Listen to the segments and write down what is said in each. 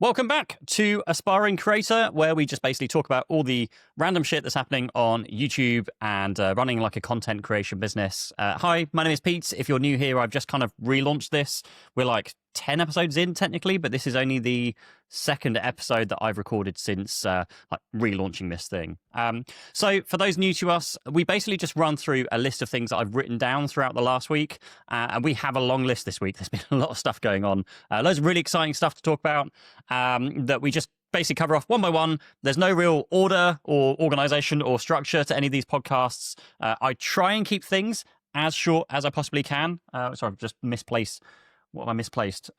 Welcome back to Aspiring Creator, where we just basically talk about all the random shit that's happening on YouTube and running like a content creation business. Hi, my name is Pete. If you're new here, I've just kind of relaunched this. We're like 10 episodes in technically, but this is only the second episode that I've recorded since like relaunching this thing. So for those new to us, we basically just run through a list of things that I've written down throughout the last week. And we have a long list this week. There's been a lot of stuff going on. Loads of really exciting stuff to talk about that we just basically cover off one by one. There's no real order or organization or structure to any of these podcasts. I try and keep things as short as I possibly can. Sorry, I've just misplaced. What have I misplaced?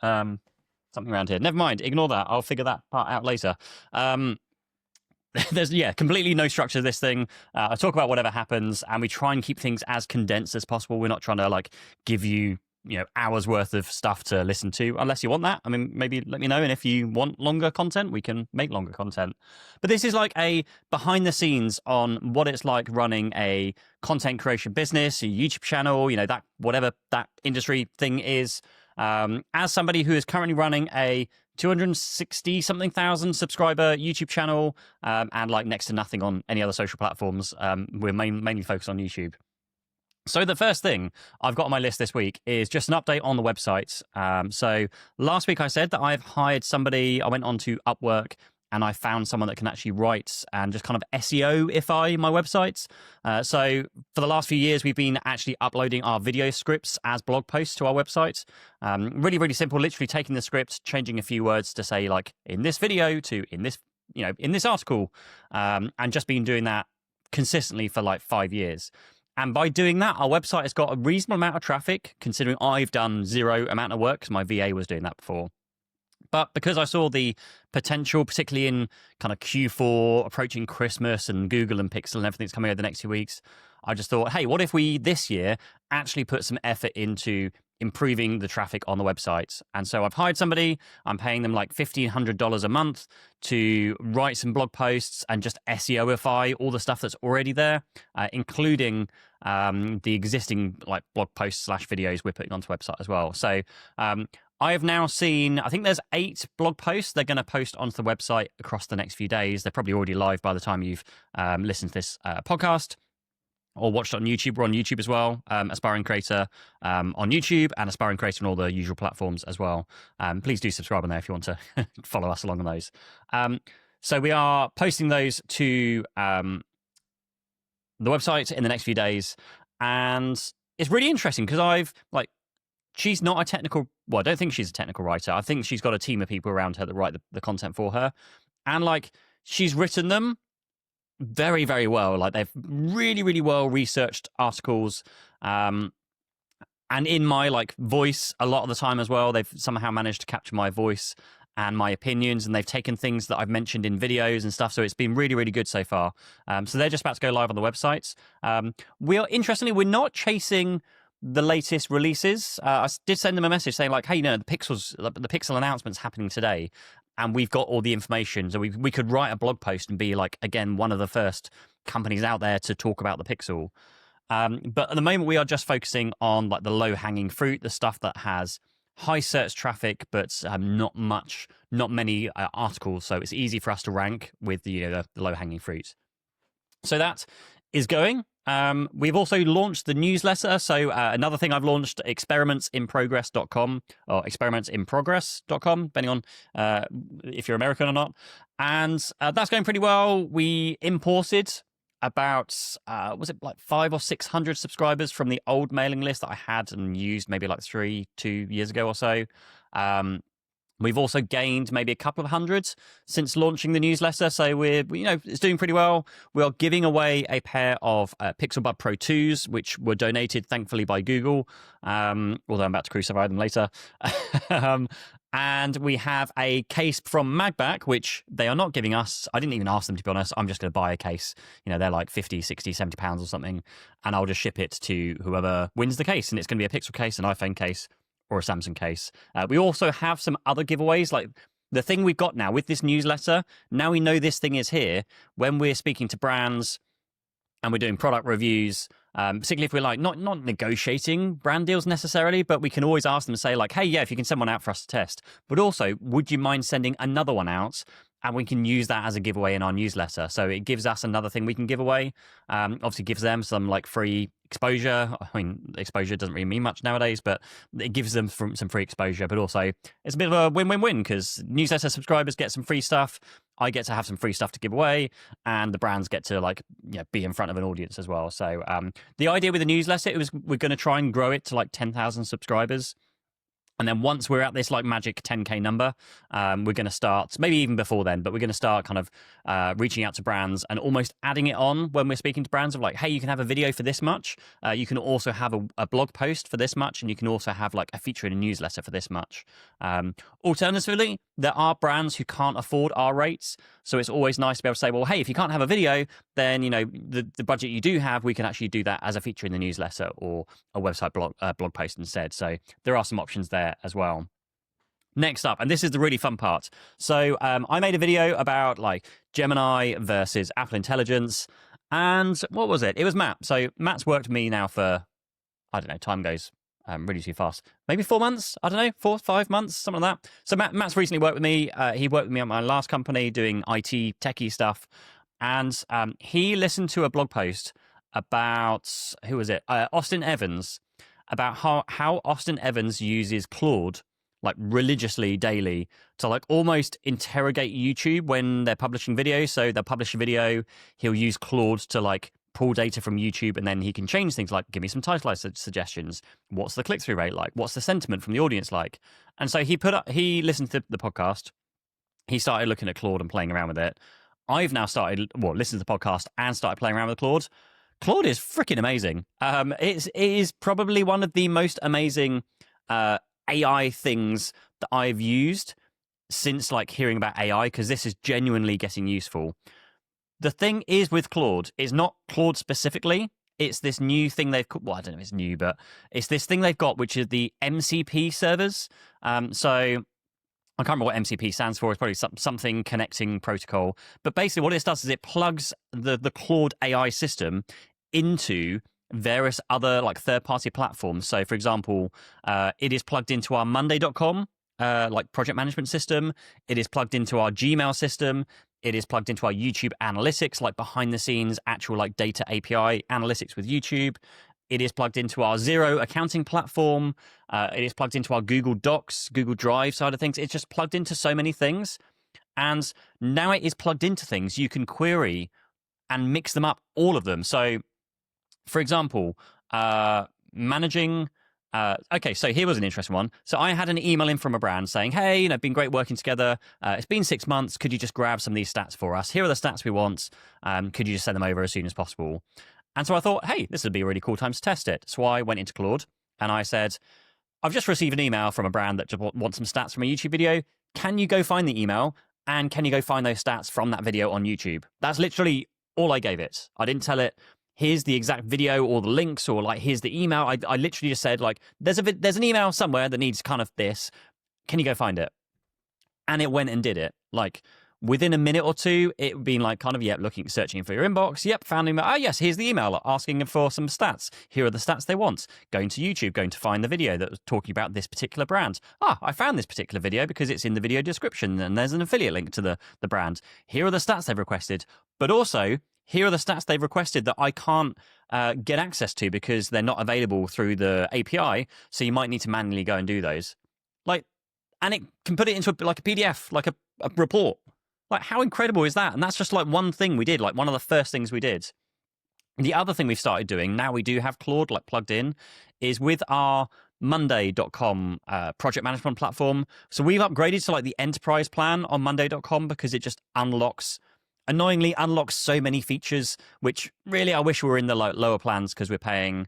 Something around here. Never mind. Ignore that. I'll figure that part out later. There's completely no structure to this thing. I talk about whatever happens, and we try and keep things as condensed as possible. We're not trying to like give you hours worth of stuff to listen to, unless you want that. I mean, maybe let me know, and if you want longer content, we can make longer content. But this is like a behind the scenes on what it's like running a content creation business, a YouTube channel, that whatever that industry thing is. As somebody who is currently running a 260 something thousand subscriber YouTube channel, and like next to nothing on any other social platforms, we're mainly focused on YouTube. So the first thing I've got on my list this week is just an update on the website. So last week I said that I've hired somebody. I went on to Upwork and I found someone that can actually write and just kind of SEO-ify my websites. So for the last few years, we've been actually uploading our video scripts as blog posts to our website. Really, really simple, literally taking the script, changing a few words to say like in this video to in this article, and just been doing that consistently for like 5 years. And by doing that, our website has got a reasonable amount of traffic, considering I've done zero amount of work because my VA was doing that before. But because I saw the potential, particularly in kind of Q4, approaching Christmas and Google and Pixel and everything that's coming over the next 2 weeks, I just thought, hey, what if we this year actually put some effort into improving the traffic on the website? And so I've hired somebody. I'm paying them like $1,500 a month to write some blog posts and just SEOify all the stuff that's already there, including the existing like blog posts / videos we're putting onto the website as well. So I have now seen, I think there's 8 blog posts they're going to post onto the website across the next few days. They're probably already live by the time you've listened to this podcast or watched it on YouTube. We're on YouTube as well, Aspiring Creator on YouTube and Aspiring Creator on all the usual platforms as well. Please do subscribe on there if you want to follow us along on those. So we are posting those to the website in the next few days. And it's really interesting because she's not a technical, well, I don't think she's a technical writer. I think she's got a team of people around her that write the content for her. And she's written them very, very well. Like they've really, really well researched articles. And in my voice a lot of the time as well, they've somehow managed to capture my voice and my opinions, and they've taken things that I've mentioned in videos and stuff. So it's been really, really good so far. So they're just about to go live on the website. Interestingly, we're not chasing the latest releases. I did send them a message saying hey, the Pixel announcement's happening today, and we've got all the information. So we could write a blog post and be again, one of the first companies out there to talk about the Pixel. But at the moment, we are just focusing on the low hanging fruit, the stuff that has high search traffic, but not many articles. So it's easy for us to rank with the low hanging fruit. So that is going. We've also launched the newsletter. So another thing I've launched, experimentsinprogress.com or experimentsinprogress.com, depending on if you're American or not. And that's going pretty well. We imported about, was it 500 or 600 subscribers from the old mailing list that I had and used maybe 2 years ago or so. We've also gained maybe a couple of hundred since launching the newsletter. So we're it's doing pretty well. We are giving away a pair of Pixel Bud Pro 2s, which were donated, thankfully, by Google, although I'm about to crucify them later. And we have a case from Magback, which they are not giving us. I didn't even ask them, to be honest. I'm just going to buy a case. They're like 50, 60, 70 pounds or something. And I'll just ship it to whoever wins the case. And it's going to be a Pixel case, an iPhone case, or a Samsung case. We also have some other giveaways. The thing we've got now with this newsletter, now we know this thing is here. When we're speaking to brands and we're doing product reviews. Particularly if we're like not negotiating brand deals necessarily, but we can always ask them, say like, hey, yeah, if you can send one out for us to test, but also, would you mind sending another one out? And we can use that as a giveaway in our newsletter. So it gives us another thing we can give away. Obviously gives them some like free exposure. I mean, exposure doesn't really mean much nowadays, but it gives them some free exposure. But also it's a bit of a win-win-win because newsletter subscribers get some free stuff. I get to have some free stuff to give away, and the brands get to like be in front of an audience as well. So the idea with the newsletter, we're going to try and grow it to like 10,000 subscribers. And then once we're at this like magic 10K number, we're going to start, maybe even before then, but we're going to start kind of reaching out to brands and almost adding it on when we're speaking to brands of like, hey, you can have a video for this much. You can also have a blog post for this much. And you can also have like a feature in a newsletter for this much. Alternatively, there are brands who can't afford our rates. So it's always nice to be able to say, well, hey, if you can't have a video, then, the budget you do have, we can actually do that as a feature in the newsletter or a website blog post instead. So there are some options there as well. Next up, and this is the really fun part. So I made a video about like Gemini versus Apple Intelligence. And what was it? It was Matt. So Matt's worked with me now for, I don't know, time goes really too fast. Maybe 4 months? I don't know, 4, 5 months, something like that. So Matt's recently worked with me. He worked with me on my last company doing IT techie stuff. And he listened to a blog post about, who was it? Austin Evans, about how Austin Evans uses Claude like religiously daily to like almost interrogate YouTube when they're publishing videos. So they'll publish a video, he'll use Claude to like pull data from YouTube, and then he can change things like, give me some title suggestions. What's the click-through rate like? What's the sentiment from the audience like? And so he listened to the podcast. He started looking at Claude and playing around with it. I've now started, listened to the podcast and started playing around with Claude. Claude is freaking amazing. It is probably one of the most amazing AI things that I've used since like hearing about AI, because this is genuinely getting useful. The thing is with Claude, it's not Claude specifically. It's this new thing they've got. Well, I don't know if it's new, but it's this thing they've got, which is the MCP servers. So I can't remember what MCP stands for. It's probably something connecting protocol. But basically what it does is it plugs the Claude AI system into various other like third-party platforms. So for example, it is plugged into our Monday.com like project management system. It is plugged into our Gmail system. It is plugged into our YouTube analytics, like behind the scenes, actual like data API analytics with YouTube. It is plugged into our Xero accounting platform. It is plugged into our Google Docs, Google Drive side of things. It's just plugged into so many things. And now it is plugged into things you can query and mix them up, all of them. So for example, managing... okay, so here was an interesting one. So I had an email in from a brand saying, hey, been great working together. It's been 6 months. Could you just grab some of these stats for us? Here are the stats we want. Could you just send them over as soon as possible? And so I thought, hey, this would be a really cool time to test it. So I went into Claude and I said, I've just received an email from a brand that just wants some stats from a YouTube video. Can you go find the email? And can you go find those stats from that video on YouTube? That's literally all I gave it. I didn't tell it, here's the exact video or the links, or like, here's the email. I literally just said, like, there's an email somewhere that needs kind of this. Can you go find it? And it went and did it. Like, within a minute or two, it would be like kind of, searching for your inbox. Yep, found email. Oh, yes, here's the email asking for some stats. Here are the stats they want. Going to YouTube, going to find the video that was talking about this particular brand. I found this particular video because it's in the video description and there's an affiliate link to the brand. Here are the stats they've requested. But also, here are the stats they've requested that I can't get access to because they're not available through the API. So you might need to manually go and do those. And it can put it into a PDF, like a report. Like, how incredible is that? And that's just like one thing we did, like one of the first things we did. The other thing we've started doing, now we do have Claude like plugged in, is with our Monday.com project management platform. So we've upgraded to like the enterprise plan on Monday.com because it just annoyingly unlocks so many features, which really I wish we were in the lower plans because we're paying,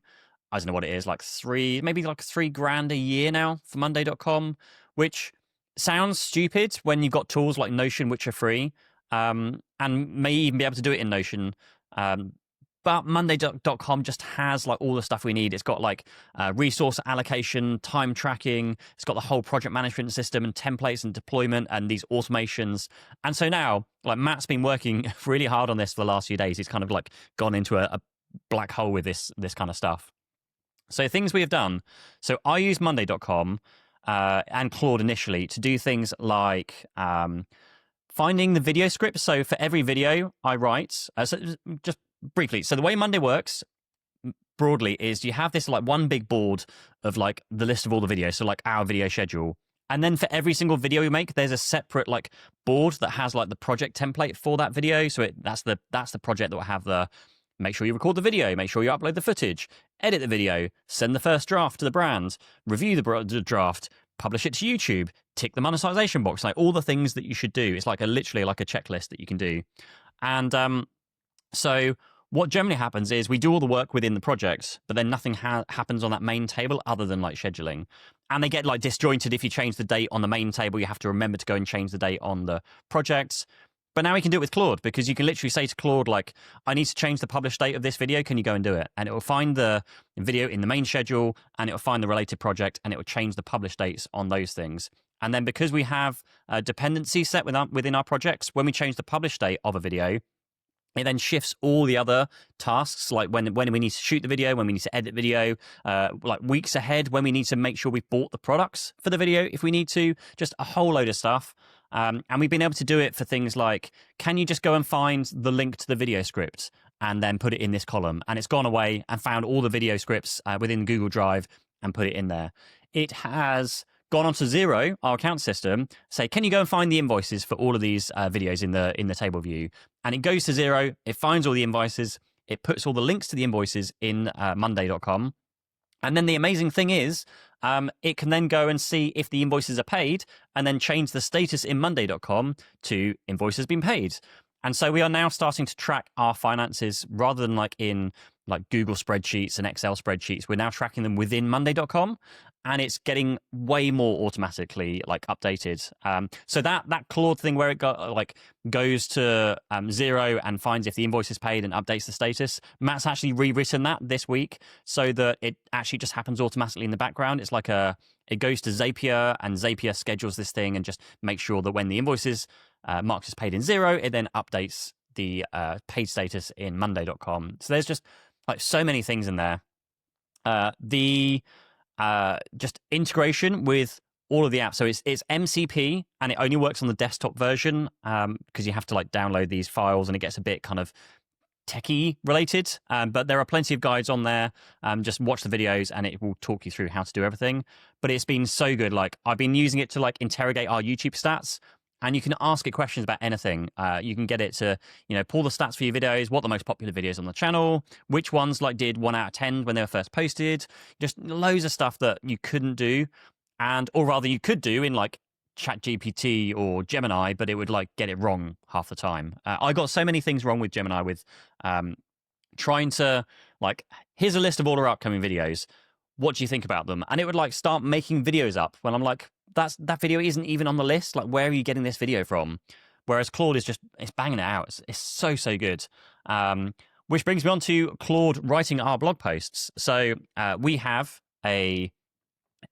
I don't know what it is, like maybe $3,000 a year now for Monday.com, which sounds stupid when you've got tools like Notion, which are free, and may even be able to do it in Notion. But Monday.com just has like all the stuff we need. It's got like resource allocation, time tracking. It's got the whole project management system and templates and deployment and these automations. And so now, like Matt's been working really hard on this for the last few days. He's kind of like gone into a black hole with this kind of stuff. So things we have done. So I use Monday.com and Claude initially to do things like finding the video script. So for every video I write, so just briefly. So the way Monday works broadly is you have this like one big board of like the list of all the videos. So like our video schedule. And then for every single video we make, there's a separate like board that has like the project template for that video. So that's the project that will have the make sure you record the video, make sure you upload the footage, edit the video, send the first draft to the brand, review the draft, publish it to YouTube, tick the monetization box, like all the things that you should do. It's like literally like a checklist that you can do. And so what generally happens is we do all the work within the project, but then nothing happens on that main table other than like scheduling. And they get like disjointed. If you change the date on the main table, you have to remember to go and change the date on the projects. But now we can do it with Claude, because you can literally say to Claude, like, I need to change the published date of this video. Can you go and do it? And it will find the video in the main schedule, and it will find the related project, and it will change the published dates on those things. And then because we have a dependency set within our projects, when we change the published date of a video, it then shifts all the other tasks, like when we need to shoot the video, when we need to edit video, like weeks ahead, when we need to make sure we've bought the products for the video if we need to, just a whole load of stuff. And we've been able to do it for things like, can you just go and find the link to the video script and then put it in this column? And it's gone away and found all the video scripts within Google Drive and put it in there. It has gone onto Xero, our account system, say, can you go and find the invoices for all of these videos in the table view? And it goes to Xero, it finds all the invoices, it puts all the links to the invoices in Monday.com. And then the amazing thing is, it can then go and see if the invoices are paid and then change the status in Monday.com to invoices been paid. And so we are now starting to track our finances rather than like in like Google spreadsheets and Excel spreadsheets. We're now tracking them within Monday.com, and it's getting way more automatically like updated. So that Claude thing where it goes to Xero and finds if the invoice is paid and updates the status. Matt's actually rewritten that this week so that it actually just happens automatically in the background. It's like it goes to Zapier, and Zapier schedules this thing and just makes sure that when the invoice is marked as paid in Xero, it then updates the paid status in Monday.com. So there's just like so many things in there. Just integration with all of the apps. So it's MCP, and it only works on the desktop version because you have to like download these files, and it gets a bit kind of techie related. But there are plenty of guides on there. Just watch the videos, and it will talk you through how to do everything. But it's been so good. Like I've been using it to like interrogate our YouTube stats. And you can ask it questions about anything. You can get it to, pull the stats for your videos, what are the most popular videos on the channel, which ones like did 1 out of 10 when they were first posted, just loads of stuff that you couldn't do, or rather you could do in like ChatGPT or Gemini, but it would like get it wrong half the time. I got so many things wrong with Gemini with trying to like, here's a list of all our upcoming videos. What do you think about them? And it would like start making videos up when I'm like, that video isn't even on the list. Like, where are you getting this video from? Whereas Claude is it's banging it out. It's so good. Which brings me on to Claude writing our blog posts. So we have a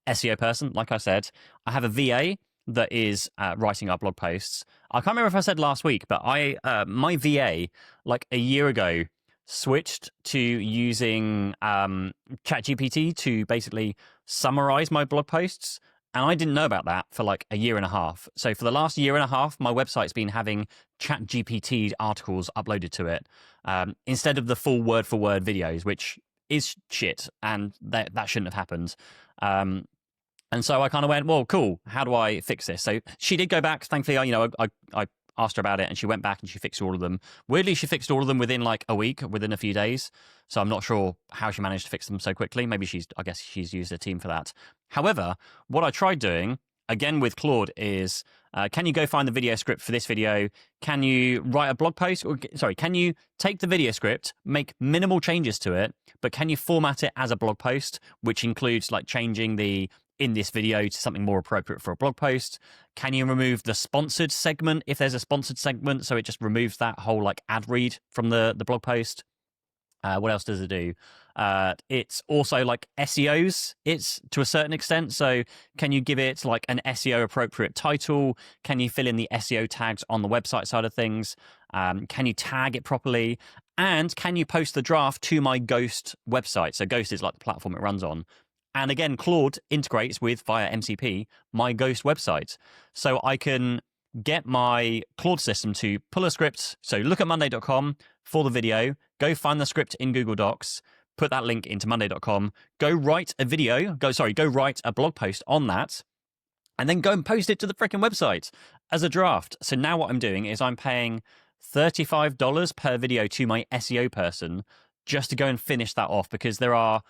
SEO person, like I said. I have a VA that is writing our blog posts. I can't remember if I said last week, but my VA, like a year ago, switched to using ChatGPT to basically summarize my blog posts. And I didn't know about that for like a year and a half. So for the last year and a half, my website's been having ChatGPT articles uploaded to it instead of the full word-for-word videos, which is shit, and that shouldn't have happened. And so I kind of went, well, cool. How do I fix this? So she did go back. Thankfully, I asked her about it, and she went back and she fixed all of them. Weirdly, she fixed all of them within like a week, within a few days. So I'm not sure how she managed to fix them so quickly. Maybe I guess she's used a team for that. However, what I tried doing, again with Claude, is can you go find the video script for this video? Can you write a blog post? Can you take the video script, make minimal changes to it, but can you format it as a blog post, which includes like changing the in this video to something more appropriate for a blog post? Can you remove the sponsored segment if there's a sponsored segment, so it just removes that whole like ad read from the blog post? What else does it do? It's also like SEOs. It's to a certain extent. So can you give it like an SEO appropriate title? Can you fill in the SEO tags on the website side of things? Can you tag it properly? And can you post the draft to my Ghost website? So Ghost is like the platform it runs on. And again, Claude integrates with via MCP my Ghost website. So I can get my Claude system to pull a script. So look at monday.com for the video, go find the script in Google Docs, put that link into monday.com, go write a blog post on that, and then go and post it to the freaking website as a draft. So now what I'm doing is I'm paying $35 per video to my SEO person just to go and finish that off, because there are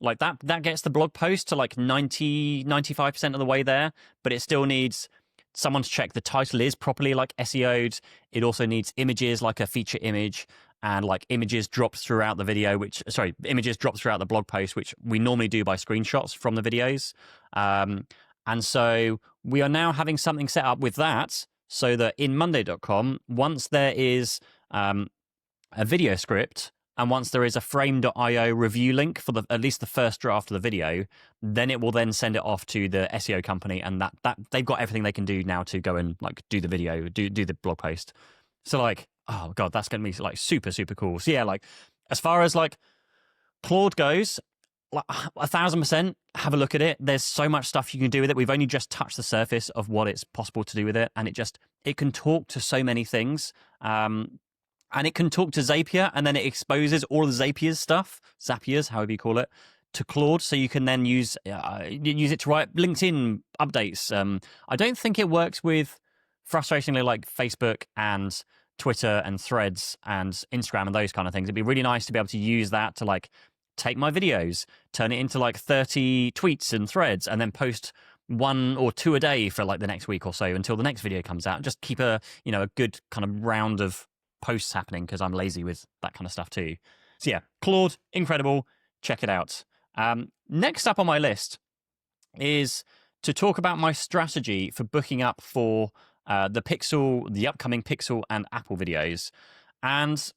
like that gets the blog post to like 95% of the way there, but it still needs someone to check the title is properly like SEO'd. It also needs images, like a feature image, and like images dropped throughout the video, images dropped throughout the blog post, which we normally do by screenshots from the videos. And so we are now having something set up with that, so that in monday.com, once there is a video script, and once there is a frame.io review link for at least the first draft of the video, then it will then send it off to the SEO company, and that they've got everything they can do now to go and like do the video, do the blog post. So like, oh god, that's going to be like super, super cool. So yeah, like as far as like Claude goes, like 1,000% have a look at it. There's so much stuff you can do with it. We've only just touched the surface of what it's possible to do with it, and it can talk to so many things. And it can talk to Zapier, and then it exposes all of Zapier's stuff, Zapier's, however you call it, to Claude, so you can then use it to write LinkedIn updates. I don't think it works with, frustratingly, like Facebook and Twitter and Threads and Instagram and those kind of things. It'd be really nice to be able to use that to like take my videos, turn it into like 30 tweets and threads, and then post 1 or 2 a day for like the next week or so until the next video comes out. Just keep a good kind of round of posts happening, because I'm lazy with that kind of stuff too. So yeah, Claude, incredible. Check it out. Next up on my list is to talk about my strategy for booking up for the upcoming Pixel and Apple videos. And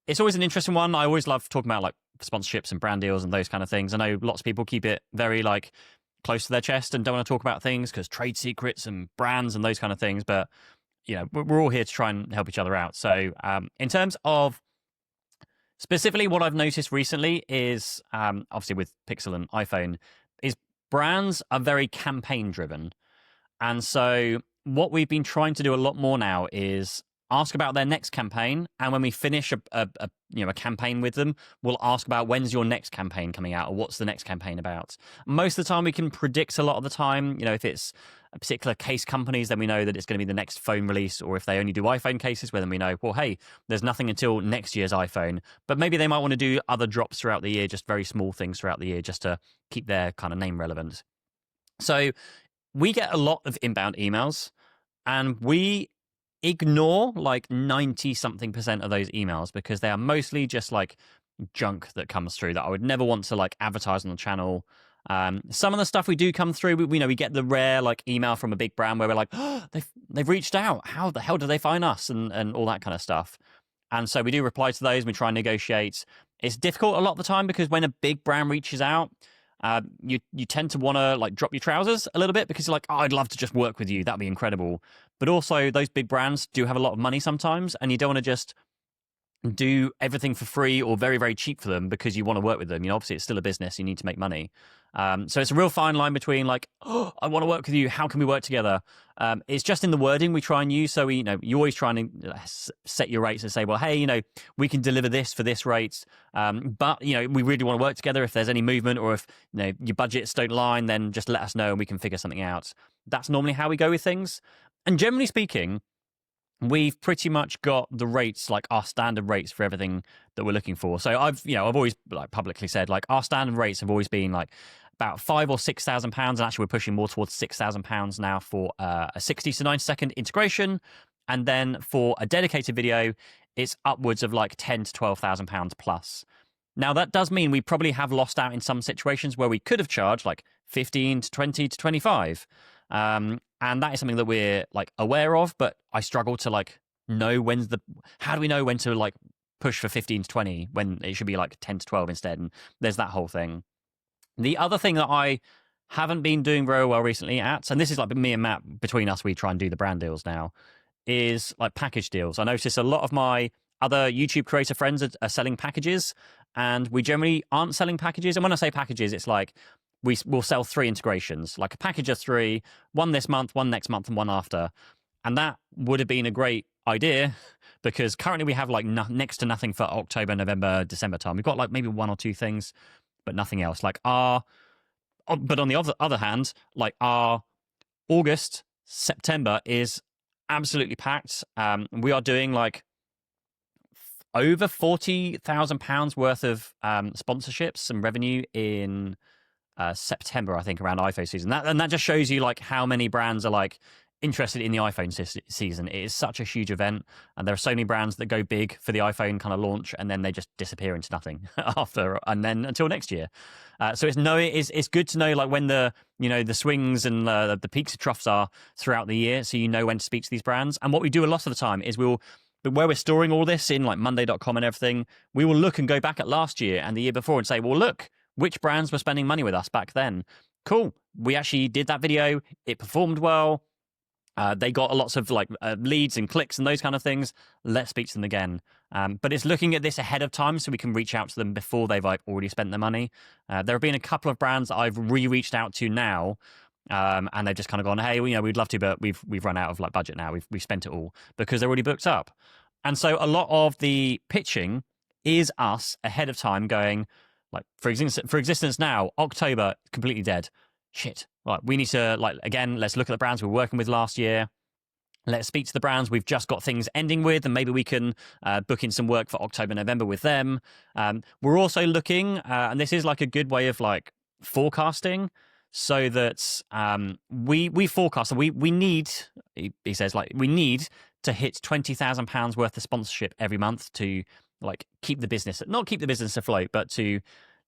it's always an interesting one. I always love talking about like sponsorships and brand deals and those kind of things. I know lots of people keep it very like close to their chest and don't want to talk about things because trade secrets and brands and those kind of things. But we're all here to try and help each other out. So in terms of specifically what I've noticed recently is, obviously with Pixel and iPhone, is brands are very campaign driven. And so what we've been trying to do a lot more now is ask about their next campaign. And when we finish a campaign with them, we'll ask about when's your next campaign coming out, or what's the next campaign about. Most of the time we can predict a lot of the time, if it's a particular case companies, then we know that it's going to be the next phone release, or if they only do iPhone cases, well, then we know, well, hey, there's nothing until next year's iPhone. But maybe they might want to do other drops throughout the year, just very small things throughout the year, just to keep their kind of name relevant. So we get a lot of inbound emails, and we ignore like 90-something% of those emails, because they are mostly just like junk that comes through that I would never want to like advertise on the channel. Some of the stuff we do come through, we get the rare like email from a big brand where we're like, oh, they've reached out. How the hell did they find us? And all that kind of stuff. And so we do reply to those and we try and negotiate. It's difficult a lot of the time, because when a big brand reaches out, you tend to want to like drop your trousers a little bit, because you're like, oh, I'd love to just work with you. That'd be incredible. But also those big brands do have a lot of money sometimes, and you don't want to just do everything for free or very, very cheap for them because you want to work with them. Obviously it's still a business. You need to make money. So it's a real fine line between like, oh, I want to work with you. How can we work together? It's just in the wording we try and use. So you always try and set your rates and say, well, hey, we can deliver this for this rate. But we really want to work together. If there's any movement, or if your budgets don't line, then just let us know and we can figure something out. That's normally how we go with things. And generally speaking, we've pretty much got the rates, like our standard rates for everything that we're looking for. So I've always like publicly said, like our standard rates have always been like about £5,000 or £6,000, and actually we're pushing more towards £6,000 now for a 60 to 90 second integration, and then for a dedicated video, it's upwards of like £10,000 to £12,000 plus. Now that does mean we probably have lost out in some situations where we could have charged like 15 to 20 to 25. And that is something that we're like aware of, but I struggle to like know how do we know when to like push for 15 to 20 when it should be like 10 to 12 instead. And there's that whole thing. The other thing that I haven't been doing very well recently and this is like me and Matt, between us, we try and do the brand deals now, is like package deals. I notice a lot of my other YouTube creator friends are selling packages, and we generally aren't selling packages. And when I say packages, it's like we'll sell 3 integrations, like a package of 3, one this month, one next month, and one after. And that would have been a great idea because currently we have like next to nothing for October, November, December time. We've got like maybe 1 or 2 things, but nothing else. But on the other hand, like our August, September is absolutely packed. We are doing like over £40,000 worth of sponsorships and revenue in September, I think, around iPhone season. That just shows you like how many brands are like interested in the iPhone season. It is such a huge event, and there are so many brands that go big for the iPhone kind of launch, and then they just disappear into nothing after, and then until next year. So it's good to know like when the swings and the peaks and troughs are throughout the year, so you know when to speak to these brands. And what we do a lot of the time is where we're storing all this in like Monday.com and everything, we will look and go back at last year and the year before and say, well, look, which brands were spending money with us back then? Cool. We actually did that video. It performed well. They got lots of like leads and clicks and those kind of things. Let's speak to them again. But it's looking at this ahead of time so we can reach out to them before they've like already spent their money. There have been a couple of brands that I've reached out to now, and they've just kind of gone, hey, we'd love to, but we've run out of like budget now. We've spent it all because they're already booked up. And so a lot of the pitching is us ahead of time going, like, for existence now, October, completely dead. Shit. Right, we need to, like, again, let's look at the brands we were working with last year. Let's speak to the brands we've just got things ending with, and maybe we can book in some work for October, November with them. We're also looking, and this is like a good way of like forecasting, so that we forecast, and we need, he says, like, we need to hit £20,000 worth of sponsorship every month to like not keep the business afloat, but to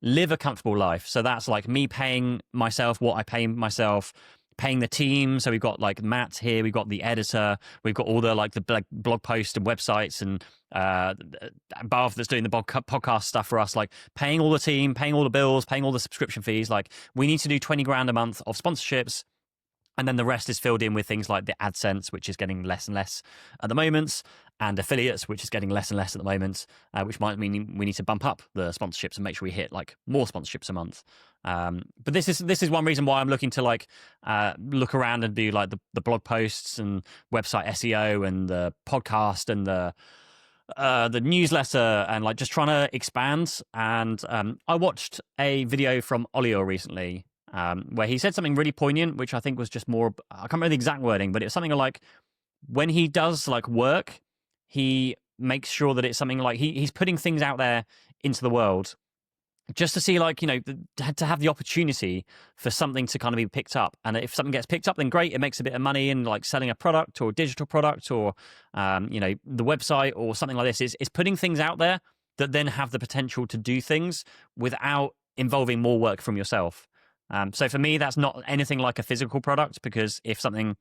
live a comfortable life. So that's like me paying myself what I pay myself, paying the team. So we've got like Matt here, we've got the editor, we've got all the like the blog posts and websites, and Barth that's doing the podcast stuff for us, like paying all the team, paying all the bills, paying all the subscription fees. Like we need to do 20 grand a month of sponsorships. And then the rest is filled in with things like the AdSense, which is getting less and less at the moment, and affiliates, which is getting less and less at the moment, which might mean we need to bump up the sponsorships and make sure we hit like more sponsorships a month. But this is one reason why I'm looking to like look around and do like the blog posts and website SEO and the podcast and the newsletter, and like just trying to expand. And I watched a video from Olio recently, where he said something really poignant, which I think was just more, I can't remember the exact wording, but it's something like when he does like work, he makes sure that it's something like he's putting things out there into the world just to see, like, to have the opportunity for something to kind of be picked up. And if something gets picked up, then great, it makes a bit of money in like selling a product or a digital product or, the website or something like this. It's putting things out there that then have the potential to do things without involving more work from yourself. So for me, that's not anything like a physical product, because if something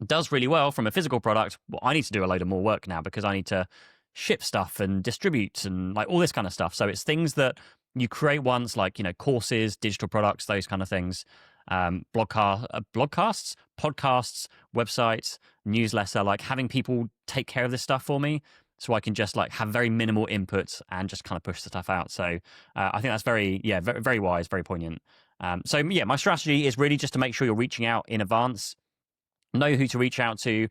does really well from a physical product, well, I need to do a load of more work now because I need to ship stuff and distribute and like all this kind of stuff. So it's things that you create once, like, courses, digital products, those kind of things, blogcasts, podcasts, websites, newsletter, like having people take care of this stuff for me so I can just like have very minimal input and just kind of push the stuff out. So I think that's very, very wise, very poignant. So my strategy is really just to make sure you're reaching out in advance, know who to reach out to.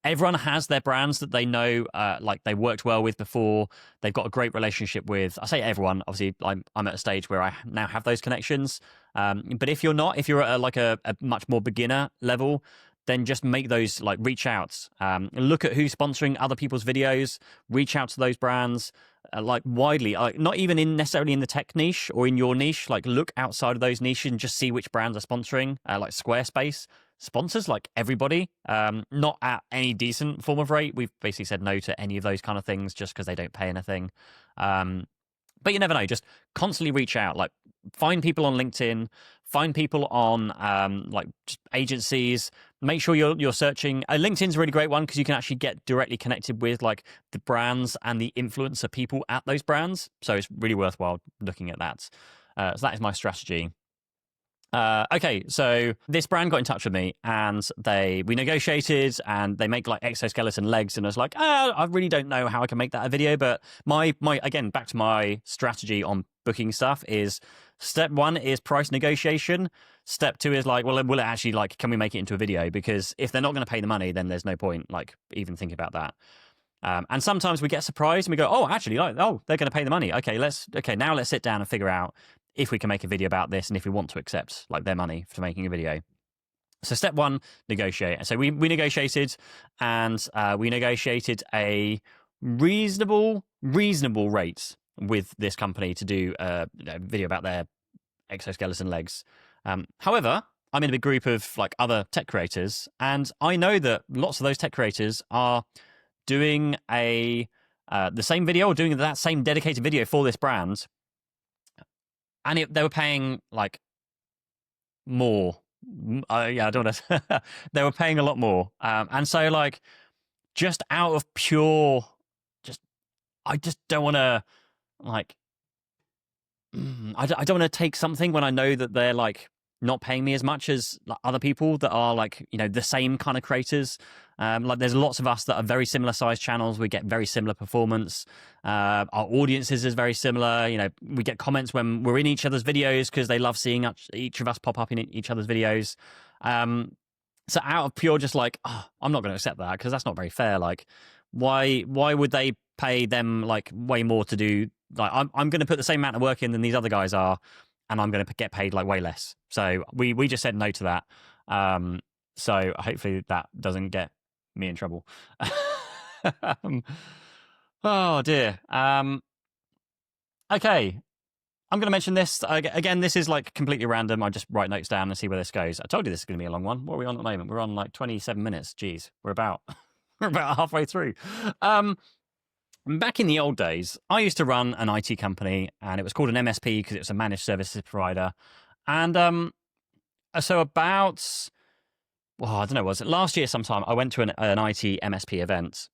Everyone has their brands that they know, like they worked well with before, they've got a great relationship with. I say everyone, obviously I'm at a stage where I now have those connections. But if you're not, if you're at like a much more beginner level, then just make those, like, reach out. Look at who's sponsoring other people's videos, reach out to those brands, like widely, not even necessarily in the tech niche or in your niche, like look outside of those niches and just see which brands are sponsoring, like Squarespace sponsors like everybody, not at any decent form of rate. We've basically said no to any of those kind of things just because they don't pay anything. But you never know, just constantly reach out. Like, find people on LinkedIn, find people on like just agencies. Make sure you're searching. LinkedIn's a really great one because you can actually get directly connected with like the brands and the influencer people at those brands. So it's really worthwhile looking at that. So that is my strategy. Okay, so this brand got in touch with me and we negotiated, and they make like exoskeleton legs, and I was like, I really don't know how I can make that a video, but my again, back to my strategy on booking stuff is step 1 is price negotiation. Step 2 is like, well, will it actually, like, can we make it into a video? Because if they're not going to pay the money, then there's no point like even thinking about that. And sometimes we get surprised and we go, oh, actually, like, oh, they're going to pay the money. Okay, now let's sit down and figure out if we can make a video about this and if we want to accept like their money for making a video. So step 1, negotiate. So we negotiated, and we negotiated a reasonable rate with this company to do a video about their exoskeleton legs. However, I'm in a big group of like other tech creators, and I know that lots of those tech creators are doing the same video, or doing that same dedicated video for this brand, and they were paying like more. I don't want to. They were paying a lot more, and so like just out of pure, I just don't want to like. I don't want to take something when I know that they're like not paying me as much as like, other people that are like, you know, the same kind of creators. Like there's lots of us that are very similar sized channels. We get very similar performance. Our audiences is very similar. You know, we get comments when we're in each other's videos because they love seeing each of us pop up in each other's videos. So out of pure just like, oh, I'm not going to accept that because that's not very fair. Like, why would they pay them like way more to do? Like, I'm going to put the same amount of work in than these other guys are, and I'm going to get paid like way less. So we just said no to that. So hopefully that doesn't get me in trouble. Oh dear. Okay. I'm going to mention this again. This is like completely random. I just write notes down and see where this goes. I told you this is going to be a long one. What are we on at the moment? We're on like 27 minutes. Jeez, we're about halfway through. Back in the old days, I used to run an IT company, and it was called an MSP because it was a managed services provider. And so about, well, I don't know, was it last year sometime, I went to an IT MSP event,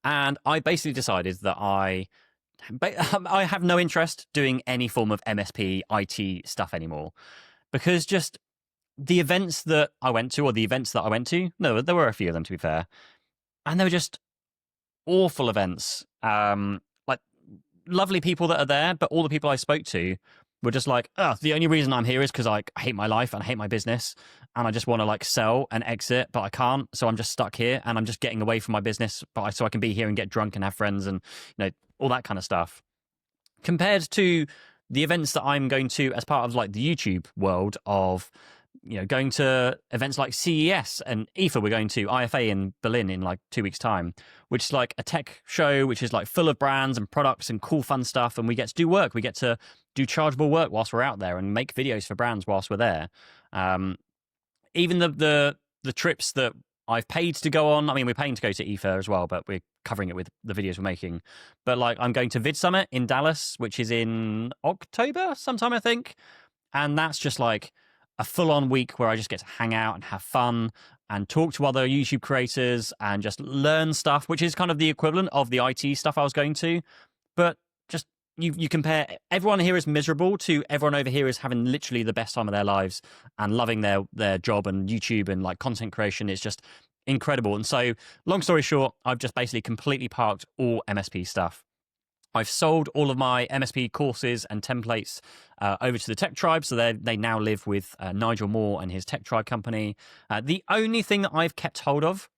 and I basically decided that I have no interest doing any form of MSP IT stuff anymore, because just the events that I went to, no, there were a few of them to be fair, and they were just awful events. Like lovely people that are there, but all the people I spoke to were just like, oh, the only reason I'm here is because I hate my life and I hate my business, and I just want to like sell and exit, but I can't, so I'm just stuck here and I'm just getting away from my business, so I can be here and get drunk and have friends and, you know, all that kind of stuff. Compared to the events that I'm going to as part of like the YouTube world of, you know, going to events like CES and IFA. We're going to IFA in Berlin in like 2 weeks' time, which is like a tech show, which is like full of brands and products and cool, fun stuff. And we get to do work. We get to do chargeable work whilst we're out there and make videos for brands whilst we're there. Even the trips that I've paid to go on. I mean, we're paying to go to IFA as well, but we're covering it with the videos we're making. But like, I'm going to Vid Summit in Dallas, which is in October sometime, I think. And that's just like a full-on week where I just get to hang out and have fun and talk to other YouTube creators and just learn stuff, which is kind of the equivalent of the IT stuff I was going to. But just you compare, everyone here is miserable to everyone over here is having literally the best time of their lives and loving their job, and YouTube and like content creation is just incredible. And so, long story short, I've just basically completely parked all MSP stuff. I've sold all of my MSP courses and templates over to the Tech Tribe, so they now live with Nigel Moore and his Tech Tribe company. The only thing that I've kept hold of,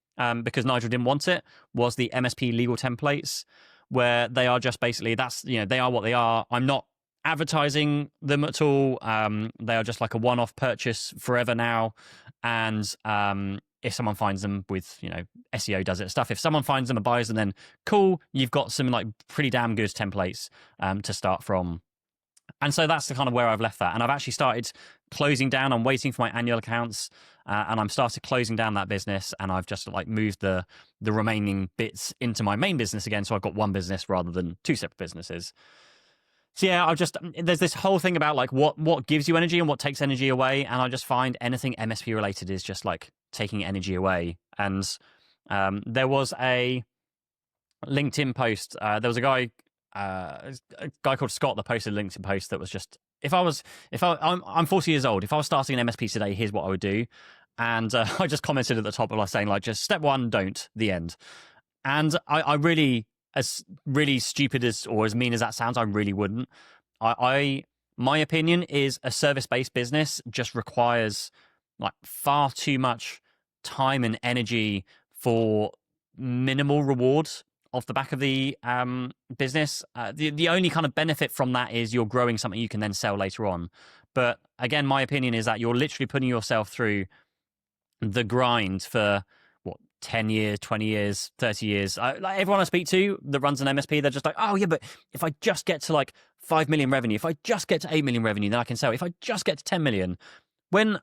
because Nigel didn't want it, was the MSP legal templates, where they are just basically, that's, you know, they are what they are. I'm not advertising them at all. They are just like a one-off purchase forever now, and if someone finds them with, you know, SEO does it stuff, if someone finds them and buys them, then cool, you've got some like pretty damn good templates to start from. And so that's the kind of where I've left that. And I've actually started closing down. I'm waiting for my annual accounts, and I'm started closing down that business. And I've just like moved the remaining bits into my main business again. So I've got one business rather than two separate businesses. So yeah, there's this whole thing about like what gives you energy and what takes energy away, and I just find anything MSP related is just like taking energy away. And there was a LinkedIn post. There was a guy called Scott that posted a LinkedIn post that was just, I'm 40 years old. If I was starting an MSP today, here's what I would do. And I just commented at the top of us saying like, just step one, don't, the end. And I really, as really stupid as or as mean as that sounds, I really wouldn't. My opinion is a service-based business just requires like far too much time and energy for minimal rewards off the back of the business. The only kind of benefit from that is you're growing something you can then sell later on. But again, my opinion is that you're literally putting yourself through the grind for 10 years, 20 years, 30 years. Like everyone I speak to that runs an MSP, they're just like, oh yeah, but if I just get to like 5 million revenue, if I just get to 8 million revenue, then I can sell. If I just get to 10 million, when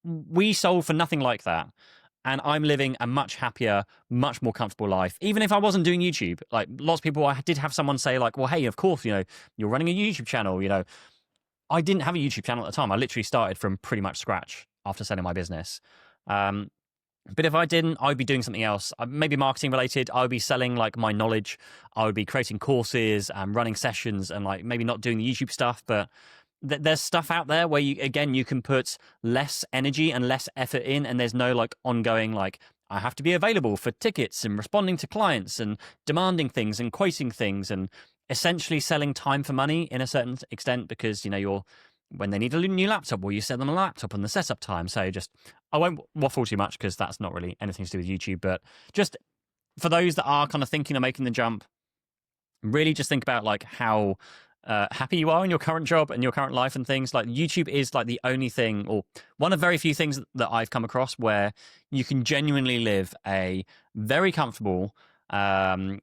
we sold for nothing like that, and I'm living a much happier, much more comfortable life, even if I wasn't doing YouTube. Like lots of people, I did have someone say like, well, hey, of course, you're running a YouTube channel, I didn't have a YouTube channel at the time. I literally started from pretty much scratch after selling my business. But if I didn't, I would be doing something else, maybe marketing related. I would be selling like my knowledge. I would be creating courses and running sessions and like maybe not doing the YouTube stuff. But there's stuff out there where you can put less energy and less effort in. And there's no like ongoing, like I have to be available for tickets and responding to clients and demanding things and quoting things and essentially selling time for money in a certain extent because, you're when they need a new laptop, well, you sell them a laptop and the setup time. So I won't waffle too much because that's not really anything to do with YouTube. But just for those that are kind of thinking of making the jump, really just think about like how happy you are in your current job and your current life and things. Like YouTube is like the only thing or one of very few things that I've come across where you can genuinely live a very comfortable, from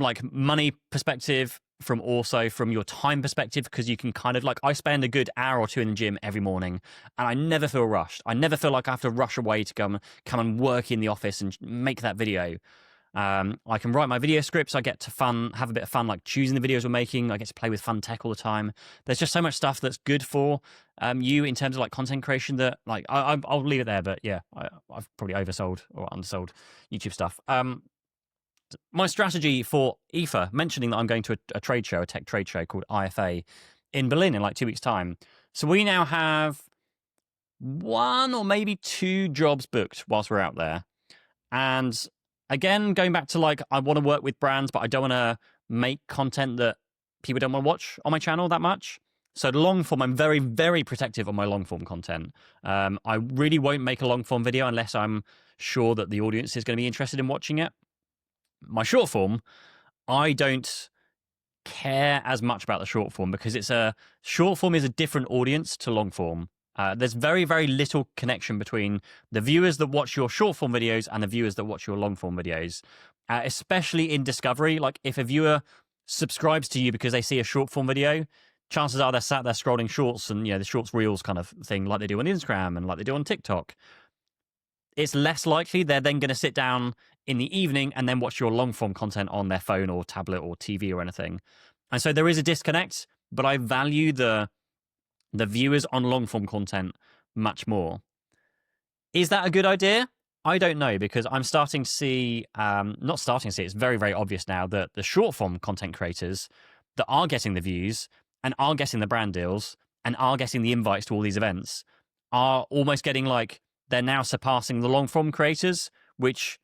like money perspective, from your time perspective, because you can kind of like, I spend a good hour or two in the gym every morning and I never feel rushed. I never feel like I have to rush away to come and work in the office and make that video. I can write my video scripts. I get to have a bit of fun, like choosing the videos we're making. I get to play with fun tech all the time. There's just so much stuff that's good for you in terms of like content creation that like, I'll leave it there. But yeah, I've probably oversold or undersold YouTube stuff. My strategy for IFA, mentioning that I'm going to a trade show, a tech trade show called IFA in Berlin in like 2 weeks' time. So we now have 1 or maybe 2 jobs booked whilst we're out there. And again, going back to like, I want to work with brands, but I don't want to make content that people don't want to watch on my channel that much. So the long form, I'm very, very protective on my long form content. I really won't make a long form video unless I'm sure that the audience is going to be interested in watching it. My short form, I don't care as much about the short form because short form is a different audience to long form. There's very, very little connection between the viewers that watch your short form videos and the viewers that watch your long form videos, especially in discovery. Like if a viewer subscribes to you because they see a short form video, chances are they're sat there scrolling shorts and, the shorts reels kind of thing like they do on Instagram and like they do on TikTok. It's less likely they're then going to sit down in the evening and then watch your long form content on their phone or tablet or TV or anything. And so there is a disconnect, but I value the viewers on long form content much more. Is that a good idea? I don't know, because I'm starting to see, it's very, very obvious now that the short form content creators that are getting the views and are getting the brand deals and are getting the invites to all these events are almost getting like, they're now surpassing the long form creators, which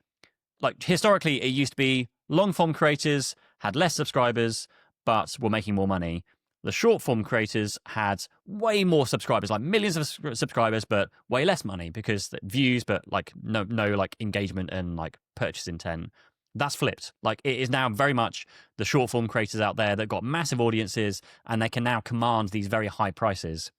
like historically it used to be long form creators had less subscribers, but were making more money. The short form creators had way more subscribers, like millions of subscribers, but way less money because views, but like no like engagement and like purchase intent. That's flipped. Like it is now very much the short form creators out there that got massive audiences and they can now command these very high prices.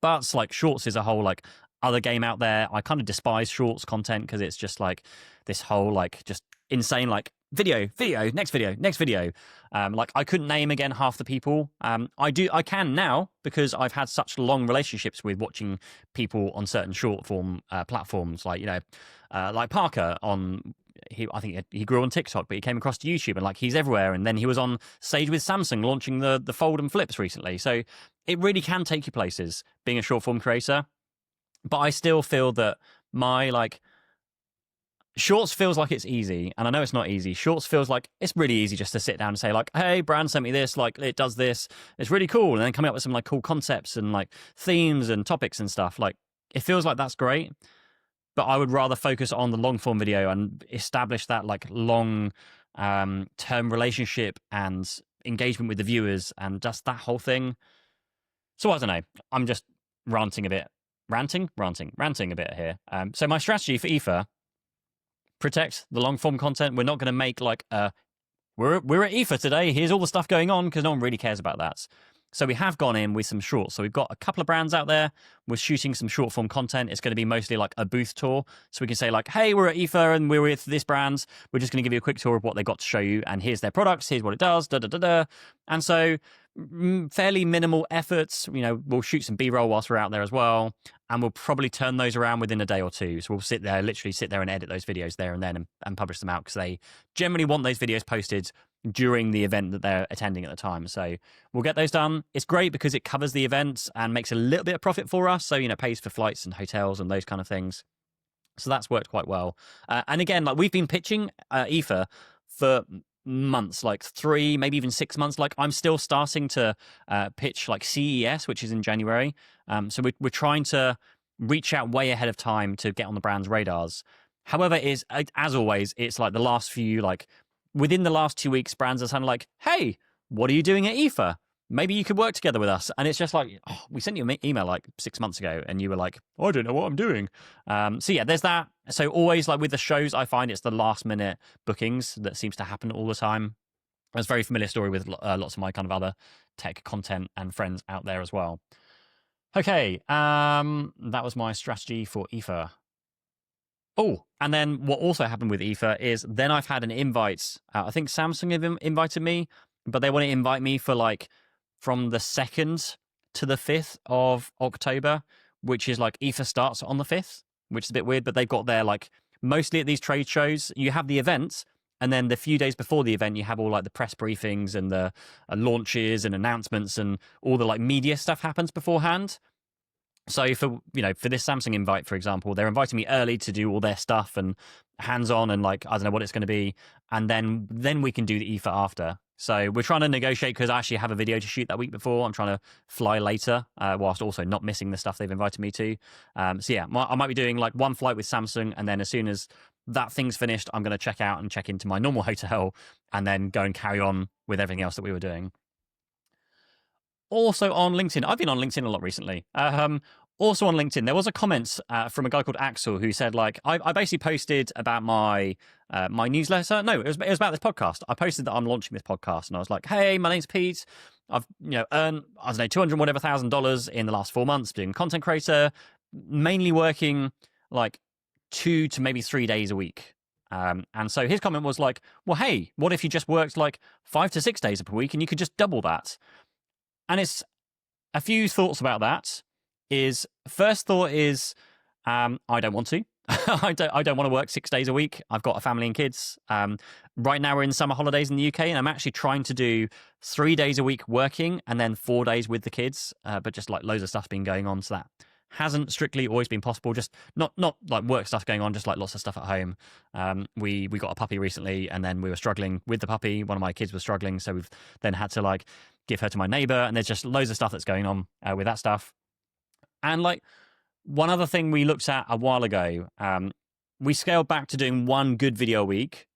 But like shorts is a whole like other game out there. I kind of despise shorts content because it's just like this whole like just insane like video, next video. Like I couldn't name again half the people. I can now because I've had such long relationships with watching people on certain short form platforms like like Parker on I think he grew on TikTok, but he came across to YouTube, and like he's everywhere. And then he was on stage with Samsung launching the fold and flips recently. So it really can take you places being a short form creator. But I still feel that my like Shorts feels like it's easy, and I know it's not easy. Shorts feels like it's really easy just to sit down and say like, hey, brand sent me this, like it does this, it's really cool, and then coming up with some like cool concepts and like themes and topics and stuff. Like it feels like that's great, but I would rather focus on the long form video and establish that like long term relationship and engagement with the viewers and just that whole thing. So I don't know. I'm just ranting a bit a bit here. So my strategy for EFA: protect the long form content. We're not going to make like we're at EFA today, here's all the stuff going on, because no one really cares about that. So we have gone in with some shorts. So we've got a couple of brands out there. We're shooting some short form content. It's going to be mostly like a booth tour. So we can say like, hey, we're at EFA and we're with this brand. We're just going to give you a quick tour of what they got to show you. And here's their products. Here's what it does. Da, da, da, da. And so fairly minimal efforts. You know, we'll shoot some B-roll whilst we're out there as well. And we'll probably turn those around within a day or two. So we'll literally sit there and edit those videos there and then and publish them out, because they generally want those videos posted during the event that they're attending at the time. So we'll get those done. It's great because it covers the event and makes a little bit of profit for us. So, you know, pays for flights and hotels and those kind of things. So that's worked quite well. And again, like we've been pitching EFA for months, like 3, maybe even 6 months. Like I'm still starting to pitch like CES, which is in January. So we're trying to reach out way ahead of time to get on the brand's radars. However, as always, it's like the last few, like within the last 2 weeks, brands are kind of like, hey, what are you doing at EFA? Maybe you could work together with us. And it's just like, oh, we sent you an email like 6 months ago and you were like, oh, I don't know what I'm doing. So yeah, there's that. So always like with the shows, I find it's the last minute bookings that seems to happen all the time. It's a very familiar story with lots of my kind of other tech content and friends out there as well. Okay, that was my strategy for EFA. Oh, and then what also happened with EFA is then I've had an invite. I think Samsung have invited me, but they want to invite me for like from the 2nd to the 5th of October, which is like EFA starts on the 5th, which is a bit weird, but they've got their like mostly at these trade shows, you have the event, and then the few days before the event, you have all like the press briefings and the launches and announcements and all the like media stuff happens beforehand. So for this Samsung invite, for example, they're inviting me early to do all their stuff and hands-on and like, I don't know what it's going to be. And then we can do the EFA after. So we're trying to negotiate because I actually have a video to shoot that week before. I'm trying to fly later whilst also not missing the stuff they've invited me to. So yeah, I might be doing like one flight with Samsung, and then as soon as that thing's finished, I'm going to check out and check into my normal hotel and then go and carry on with everything else that we were doing. Also on LinkedIn, I've been on LinkedIn a lot recently. Also on LinkedIn, there was a comment from a guy called Axel who said, like, I basically posted about my my newsletter. No, it was about this podcast. I posted that I'm launching this podcast, and I was like, hey, my name's Pete. I've earned, I don't know, $200,000 in the last 4 months being content creator, mainly working like 2 to maybe 3 days a week. And so his comment was like, well, hey, what if you just worked like 5 to 6 days per week and you could just double that? And it's a few thoughts about that. First thought is, I don't want to. I don't want to work 6 days a week. I've got a family and kids. Right now we're in summer holidays in the UK, and I'm actually trying to do 3 days a week working and then 4 days with the kids. But just like loads of stuff's been going on, so that hasn't strictly always been possible. Just not like work stuff going on, just like lots of stuff at home. We got a puppy recently, and then we were struggling with the puppy. One of my kids was struggling, so we've then had to like give her to my neighbor, and there's just loads of stuff that's going on with that stuff. And like one other thing we looked at a while ago, we scaled back to doing 1 good video a week,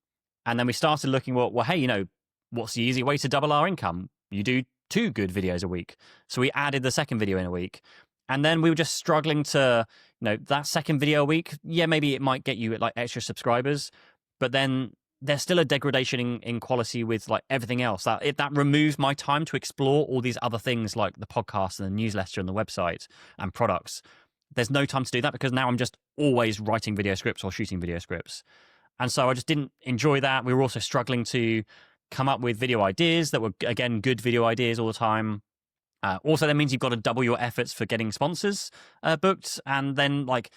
and then we started looking, well, hey, what's the easy way to double our income? You do 2 good videos a week. So we added the second video in a week. And then we were just struggling to, that second video a week, yeah, maybe it might get you like extra subscribers, but then there's still a degradation in quality with like everything else. That removes my time to explore all these other things like the podcast and the newsletter and the website and products. There's no time to do that because now I'm just always writing video scripts or shooting video scripts. And so I just didn't enjoy that. We were also struggling to come up with video ideas that were, again, good video ideas all the time. Also, that means you've got to double your efforts for getting sponsors booked. And then like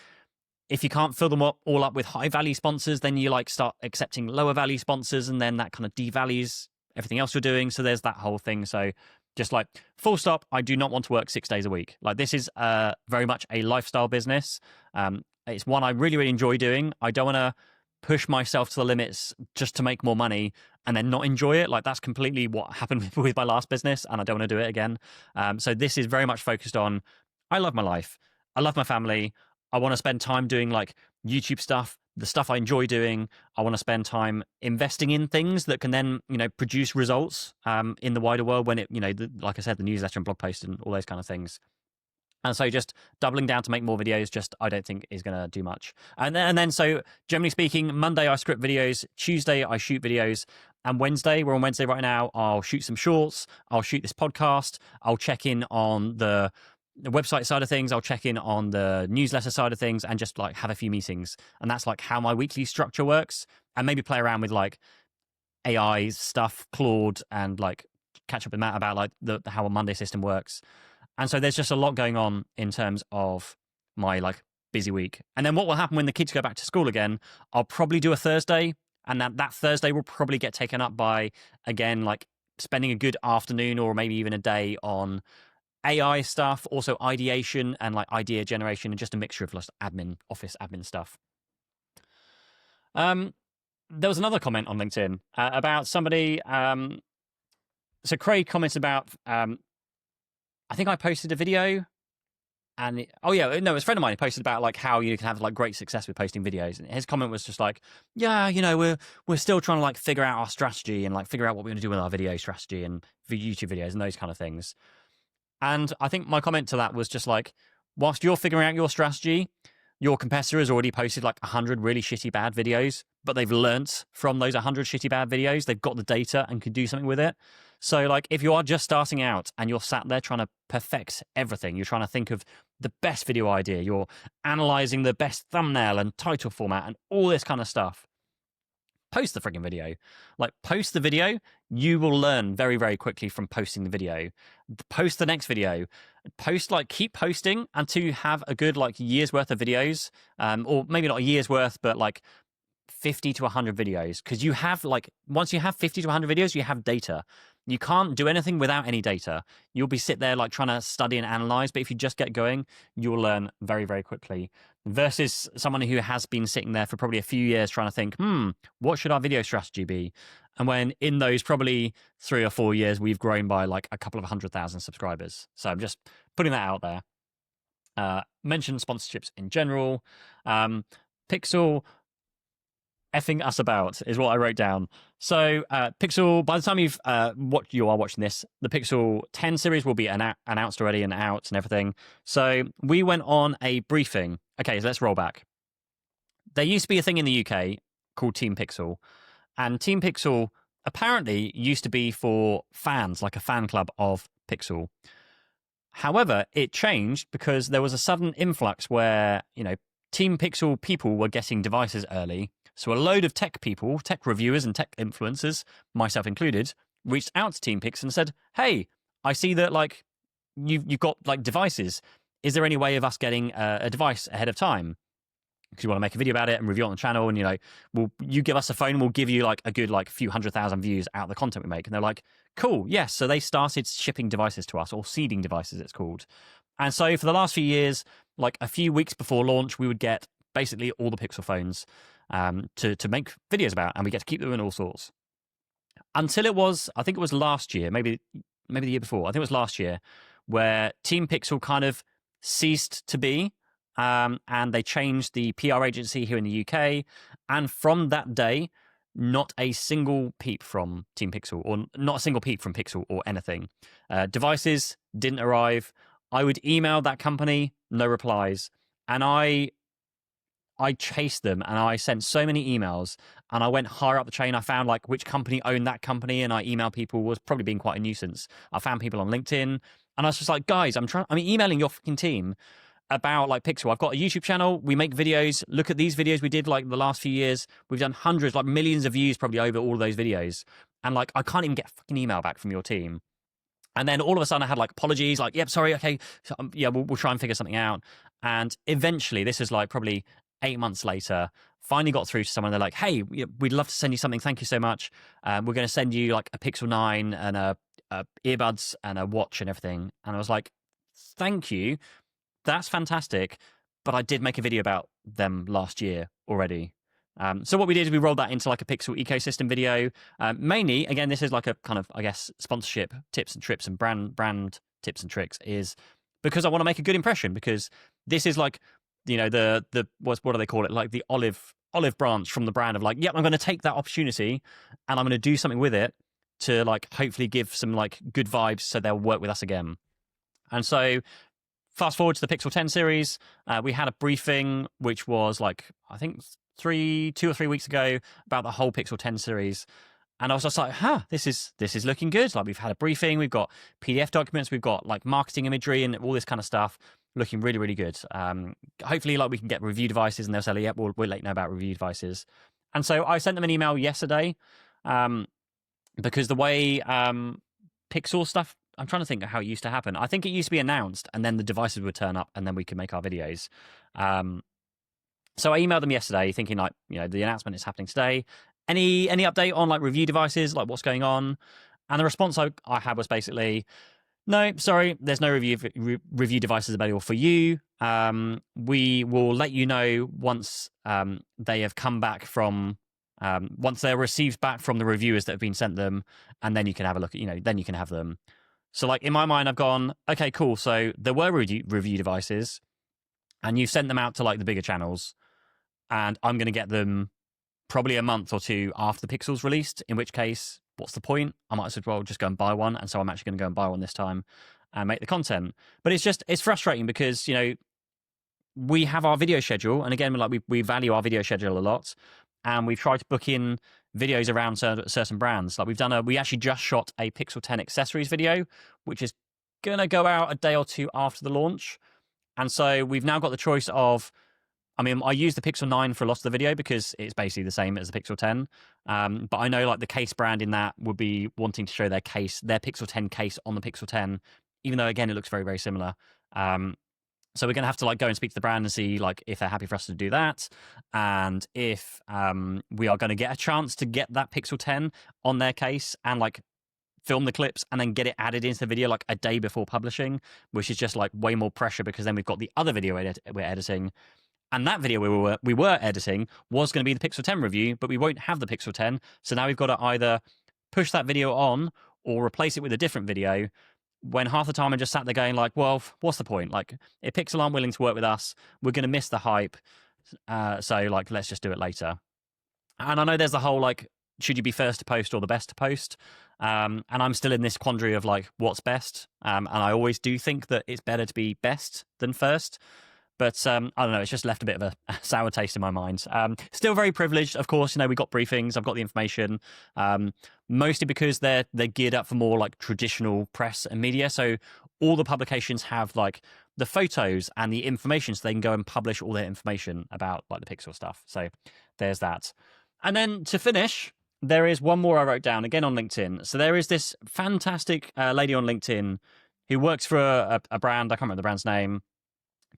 if you can't fill them all up with high value sponsors, then you like start accepting lower value sponsors, and then that kind of devalues everything else you're doing. So there's that whole thing. So just like full stop, I do not want to work 6 days a week. Like this is very much a lifestyle business. It's one I really, really enjoy doing. I don't want to push myself to the limits just to make more money and then not enjoy it. Like that's completely what happened with my last business, and I don't want to do it again. So this is very much focused on, I love my life. I love my family. I want to spend time doing like YouTube stuff, the stuff I enjoy doing. I want to spend time investing in things that can then, produce results in the wider world when it, like I said, the newsletter and blog post and all those kind of things. And so just doubling down to make more videos, just I don't think is going to do much. And then, so generally speaking, Monday I script videos, Tuesday I shoot videos, and Wednesday, we're on Wednesday right now, I'll shoot some shorts, I'll shoot this podcast, I'll check in on the website side of things, I'll check in on the newsletter side of things, and just like have a few meetings. And that's like how my weekly structure works, and maybe play around with like AI stuff, Claude, and like catch up with Matt about like how a Monday system works. And so there's just a lot going on in terms of my like busy week. And then what will happen when the kids go back to school again, I'll probably do a Thursday, and that Thursday will probably get taken up by, again, like spending a good afternoon or maybe even a day on AI stuff, also ideation and like idea generation, and just a mixture of just office admin stuff. There was another comment on LinkedIn about somebody. So Craig comments about, I think I posted a video, and it was a friend of mine who posted about like how you can have like great success with posting videos, and his comment was just like, we're still trying to like figure out our strategy and like figure out what we're going to do with our video strategy and for YouTube videos and those kind of things. And I think my comment to that was just like, whilst you're figuring out your strategy, your competitor has already posted like 100 really shitty bad videos, but they've learnt from those 100 shitty bad videos. They've got the data and can do something with it. So like if you are just starting out and you're sat there trying to perfect everything, you're trying to think of the best video idea, you're analyzing the best thumbnail and title format and all this kind of stuff, post the frigging video. Like post the video, you will learn very, very quickly from posting the video. Post the next video. Keep posting until you have a good like year's worth of videos, or maybe not a year's worth, but like 50 to 100 videos. Because you have like, once you have 50 to 100 videos, you have data. You can't do anything without any data. You'll be sit there like trying to study and analyze, but if you just get going, you'll learn very, very quickly. Versus someone who has been sitting there for probably a few years trying to think, what should our video strategy be? And when in those probably 3 or 4 years, we've grown by like a couple of 100,000 subscribers. So I'm just putting that out there. Mention sponsorships in general. Pixel effing us about is what I wrote down. So Pixel, by the time you are watching this, the Pixel 10 series will be announced already and out and everything. So we went on a briefing. Okay, so let's roll back. There used to be a thing in the UK called Team Pixel, and Team Pixel apparently used to be for fans, like a fan club of Pixel. However, it changed because there was a sudden influx where, Team Pixel people were getting devices early. So a load of tech people, tech reviewers and tech influencers, myself included, reached out to Team Pixel and said, hey, I see that like you've got like devices. Is there any way of us getting a device ahead of time? Because you want to make a video about it and review it on the channel, and you give us a phone, we'll give you like a good like few 100,000 views out of the content we make. And they're like, cool, yes. So they started shipping devices to us, or seeding devices it's called. And so for the last few years, like a few weeks before launch, we would get basically all the Pixel phones to make videos about, and we get to keep them in all sorts. Until I think it was last year, maybe the year before, I think it was last year, where Team Pixel kind of ceased to be, and they changed the PR agency here in the UK. And from that day, not a single peep from Team Pixel, or not a single peep from Pixel or anything. Devices didn't arrive. I would email that company, no replies. And I chased them, and I sent so many emails, and I went higher up the chain. I found like which company owned that company, and I emailed people. Was probably being quite a nuisance. I found people on LinkedIn, and I was just like, guys, I'm emailing your fucking team about like Pixel. I've got a YouTube channel. We make videos. Look at these videos we did like the last few years. We've done hundreds, like millions of views probably over all of those videos. And like, I can't even get a fucking email back from your team. And then all of a sudden I had like apologies, like, yep, sorry, okay. So, we'll try and figure something out. And eventually, this is like probably 8 months later, finally got through to someone. They're like, hey, we'd love to send you something. Thank you so much. We're going to send you like a Pixel 9 and a earbuds and a watch and everything. And I was like, thank you. That's fantastic. But I did make a video about them last year already. So what we did is we rolled that into like a Pixel ecosystem video. Mainly, again, this is like a kind of, I guess, sponsorship tips and trips and brand tips and tricks, is because I want to make a good impression, because this is like, the what do they call it? Like the olive branch from the brand of like, yep, I'm going to take that opportunity and I'm going to do something with it to like hopefully give some like good vibes so they'll work with us again. And so fast forward to the Pixel 10 series, we had a briefing, which was like, I think 2 or 3 weeks ago, about the whole Pixel 10 series. And I was just like, this is looking good. Like, we've had a briefing, we've got PDF documents, we've got like marketing imagery and all this kind of stuff, looking really, really good. Hopefully, like, we can get review devices, and they'll say, yep, we'll let you know about review devices. And so I sent them an email yesterday, because the way Pixel stuff, I'm trying to think of how it used to happen. I think it used to be announced, and then the devices would turn up, and then we could make our videos. So I emailed them yesterday, thinking like, the announcement is happening today. Any update on like review devices, like what's going on? And the response I had was basically, no, sorry, there's no review devices available for you. We will let you know once they have come back from, once they're received back from the reviewers that have been sent them, and then you can have a look at, then you can have them. So like in my mind, I've gone, okay, cool. So there were review devices, and you sent them out to like the bigger channels, and I'm going to get them probably a month or two after the Pixel's released, in which case, what's the point? I might as well just go and buy one. And so I'm actually going to go and buy one this time and make the content. But it's frustrating because, we have our video schedule. And again, like we value our video schedule a lot. And we've tried to book in videos around certain brands. Like we actually just shot a Pixel 10 accessories video, which is going to go out a day or two after the launch. And so we've now got the choice of, I use the Pixel 9 for a lot of the video because it's basically the same as the Pixel 10. But I know like the case brand in that would be wanting to show their Pixel 10 case on the Pixel 10, even though again, it looks very, very similar. So we're going to have to like go and speak to the brand and see like if they're happy for us to do that. And if we are going to get a chance to get that Pixel 10 on their case and like film the clips and then get it added into the video like a day before publishing, which is just like way more pressure because then we've got the other video we're editing. And that video we were editing was going to be the Pixel 10 review, but we won't have the Pixel 10. So now we've got to either push that video on or replace it with a different video, when half the time I'm just sat there going like, well, what's the point? Like, if Pixel aren't willing to work with us, we're going to miss the hype. So like, let's just do it later. And I know there's the whole like, should you be first to post or the best to post? And I'm still in this quandary of like, what's best? And I always do think that it's better to be best than first. But I don't know, it's just left a bit of a sour taste in my mind. Still very privileged, of course. We got briefings, I've got the information, mostly because they're geared up for more like traditional press and media. So all the publications have like the photos and the information, so they can go and publish all their information about like the Pixel stuff. So there's that. And then to finish, there is one more I wrote down, again on LinkedIn. So there is this fantastic lady on LinkedIn who works for a brand, I can't remember the brand's name,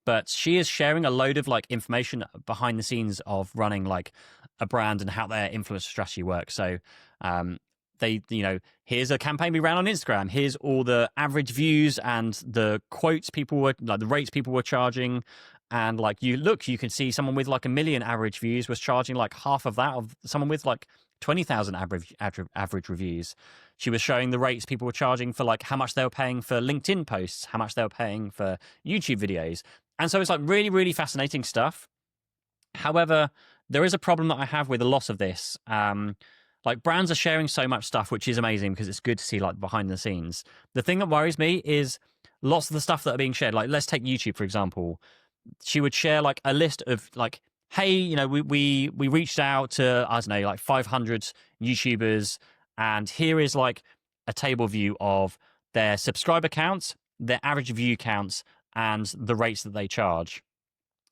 but she is sharing a load of like information behind the scenes of running like a brand and how their influencer strategy works. So here's a campaign we ran on Instagram. Here's all the average views and the quotes the rates people were charging. And like, you can see someone with like 1 million average views was charging like half of that of someone with like 20,000 average reviews. She was showing the rates people were charging for like how much they were paying for LinkedIn posts, how much they were paying for YouTube videos. And so it's like really, really fascinating stuff. However, there is a problem that I have with a lot of this. Like, brands are sharing so much stuff, which is amazing because it's good to see like behind the scenes. The thing that worries me is lots of the stuff that are being shared. Like, let's take YouTube, for example. She would share like a list of like, hey, we reached out to, I don't know, like 500 YouTubers, and here is like a table view of their subscriber counts, their average view counts, and the rates that they charge.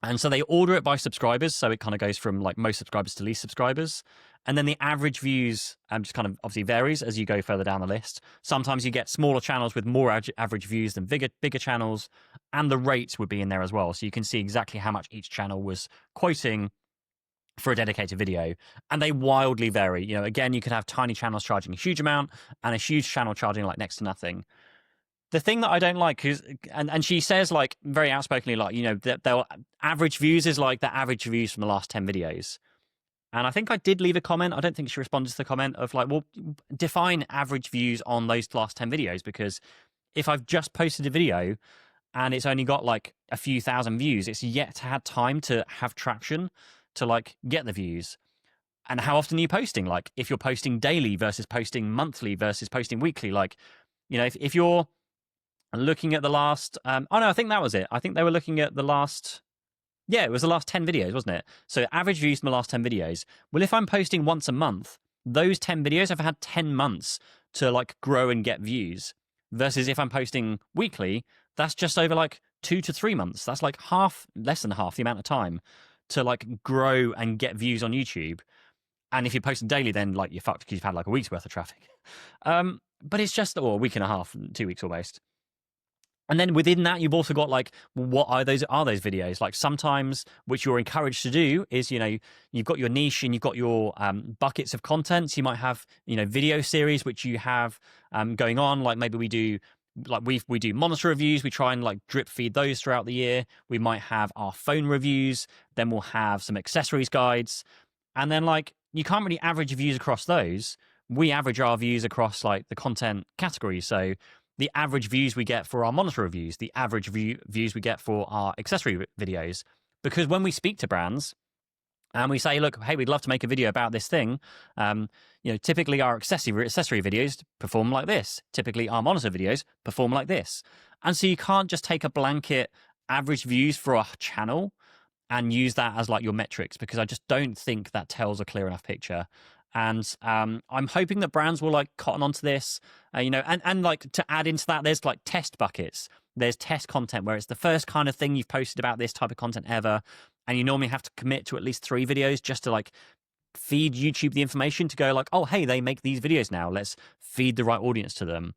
And so they order it by subscribers, so it kind of goes from like most subscribers to least subscribers. And then the average views just kind of obviously varies as you go further down the list. Sometimes you get smaller channels with more average views than bigger channels, and the rates would be in there as well. So you can see exactly how much each channel was quoting for a dedicated video, and they wildly vary. You know, again, you could have tiny channels charging a huge amount and a huge channel charging like next to nothing. The thing that I don't like is, and she says like very outspokenly, like, you know, that their average views is like the average views from the last 10 videos. And I think I did leave a comment. I don't think she responded to the comment of like, well, define average views on those last 10 videos, because if I've just posted a video and it's only got like a few thousand views, it's yet to have time to have traction to like get the views. And how often are you posting? Like if you're posting daily versus posting monthly versus posting weekly, like, you know, if you're looking at the last, oh no, I think that was it. I think they were looking at the last, yeah, it was the last 10 videos, wasn't it? So average views from the last 10 videos. Well, if I'm posting once a month, those 10 videos have had 10 months to like grow and get views, versus if I'm posting weekly, that's just over like 2 to 3 months. That's like less than half the amount of time to like grow and get views on YouTube. And if you're posting daily, then like you're fucked because you've had like a week's worth of traffic. But it's just, or a week and a half, 2 weeks almost. And then within that, you've also got like, what are those videos? Like sometimes, which you're encouraged to do is, you know, you've got your niche and you've got your buckets of content. So you might have, you know, video series, which you have going on. Like maybe we do, like we do monitor reviews. We try and like drip feed those throughout the year. We might have our phone reviews. Then we'll have some accessories guides. And then like, you can't really average views across those. We average our views across like the content categories. So the average views we get for our monitor reviews, the average views we get for our accessory videos. Because when we speak to brands and we say, look, hey, we'd love to make a video about this thing, you know, typically our accessory videos perform like this. Typically our monitor videos perform like this. And so you can't just take a blanket average views for a channel and use that as like your metrics, because I just don't think that tells a clear enough picture. And I'm hoping that brands will like cotton onto this, you know, and like to add into that, there's like test buckets. There's test content where it's the first kind of thing you've posted about this type of content ever. And you normally have to commit to at least 3 videos just to like feed YouTube the information to go like, oh, hey, they make these videos now. Let's feed the right audience to them.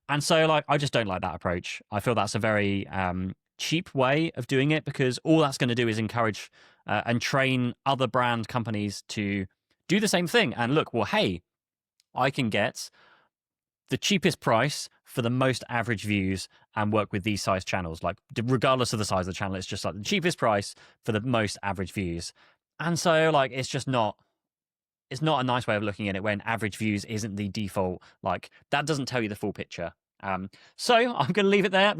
And so like, I just don't like that approach. I feel that's a very cheap way of doing it, because all that's going to do is encourage and train other brand companies to do the same thing. And look, well, hey, I can get the cheapest price for the most average views and work with these size channels. Like regardless of the size of the channel, it's just like the cheapest price for the most average views. And so like, it's just not, it's not a nice way of looking at it when average views isn't the default. Like that doesn't tell you the full picture. So I'm going to leave it there.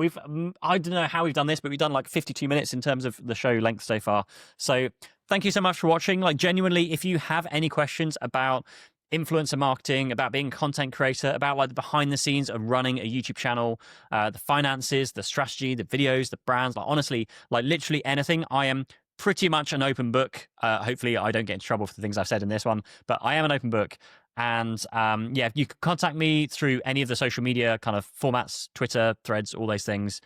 I don't know how we've done this, but we've done like 52 minutes in terms of the show length so far. So thank you so much for watching. Like genuinely, if you have any questions about influencer marketing, about being a content creator, about like the behind the scenes of running a YouTube channel, the finances, the strategy, the videos, the brands, like honestly, like literally anything, I am pretty much an open book. Hopefully I don't get in trouble for the things I've said in this one, but I am an open book. And yeah, you can contact me through any of the social media kind of formats, Twitter, Threads, all those things.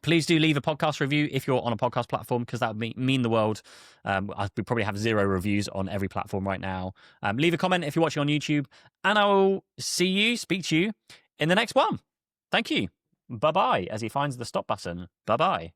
Please do leave a podcast review if you're on a podcast platform, because that would mean the world. We probably have 0 reviews on every platform right now. Leave a comment if you're watching on YouTube, and I will speak to you in the next one. Thank you. Bye-bye, as he finds the stop button. Bye-bye.